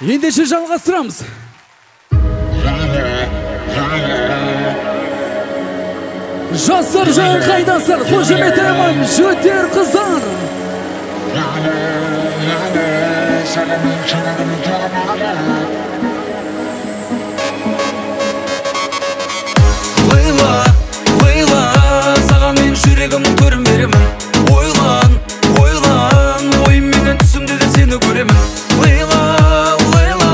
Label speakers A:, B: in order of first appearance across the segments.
A: Ендеше жалғастырамыз. Жастар жағын қайдасыр, қошемет әман, жөтер қыздар.
B: Лейла, Лейла, саған мен жүрегімнің көрін беремін. Ойлан, ойлан, ойымменен түсімде де сені көремін. Лейла, Лейла,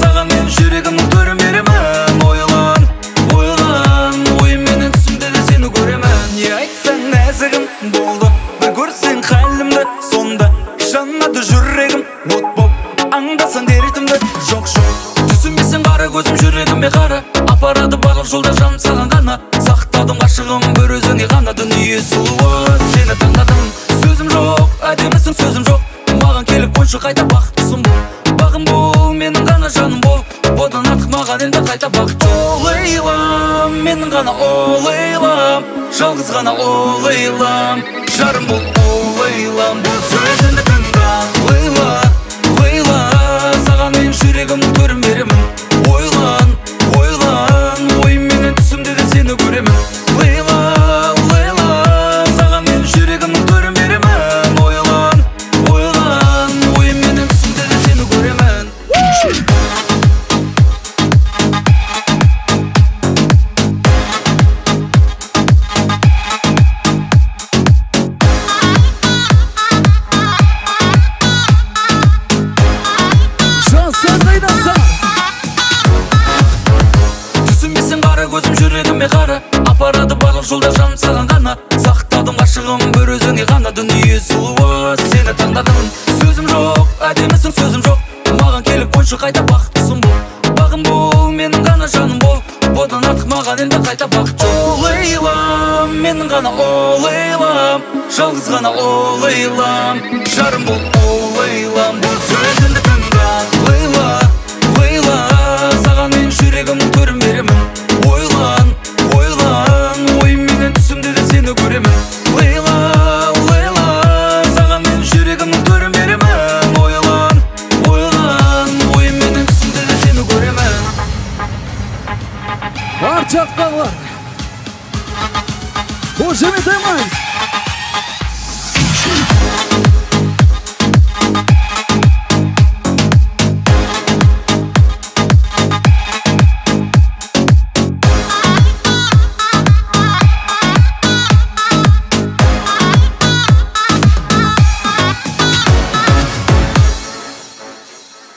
B: саған мен жүрегімнің көрін беремін. Ойлан, ойлан, ойымменен түсімде де сені көремін. Не айтсаң нәзігім болды, бір көрсең халімді, сонда жанады жүрегім. От боп аңдасаң дертімді, жоқ түсінбесең қара көзім жүрегіме қара. Апарады барлық жолда жаным саған ғана. Сақтадым ғашығым бір өзіңе ғана. Дүние сұлуы сені таңдадым. Сөзім жоқ, әдемісің сөзім жоқ. Маған келіп қойшы қайта бақыттысың бұл. Бағым бол, менің ғана жаным бол. Одан артық маған енді қайта бақыт. О Лейлам, менің ғана о Лейлам. Жалғыз ғана о Лейлам. Жарым бол о Лейлам. Бұл сөзімді тыңда Лейла, Лейла, саған мен жүрегімнің көрін беремін. Ойлан, ойлан, ойымменен түсімде де сені көремін. Лейла, Лейла, саған мен жүрегімнің көрін беремін. Ойлан, ойлан, ойымменен түсімде де сені көремін. Көзім жүрегіме қара. Апарады барлық жолда жаным саған ғана. Сақтадым ғашығым бір өзіңе ғана. Дүние сұлуы сені таңдадым. Сөзім жоқ, әдемісің сөзім жоқ. Маған келіп қойшы қайта бақыттысың бұл. Бағым бол, менің ғана жаным бол. Одан артық маған енді қайта бақыт. О Лейлам, менің ғана о Лейлам. Жалғыз ғана о Лейлам. Жарым бол о Лейлам. Бұл сөзімді тыңда Лейла, Лейла, саған мен жүрегімнің көрін беремін. Ойлан, ойлан, ойымменен түсімде де сені көремін. Лейла, Лейла, саған мен жүрегімнің көрін беремін. Ойлан, ойлан, ойымменен түсімде де сені көремін.
A: Арт жақтағылар, қошемет әман.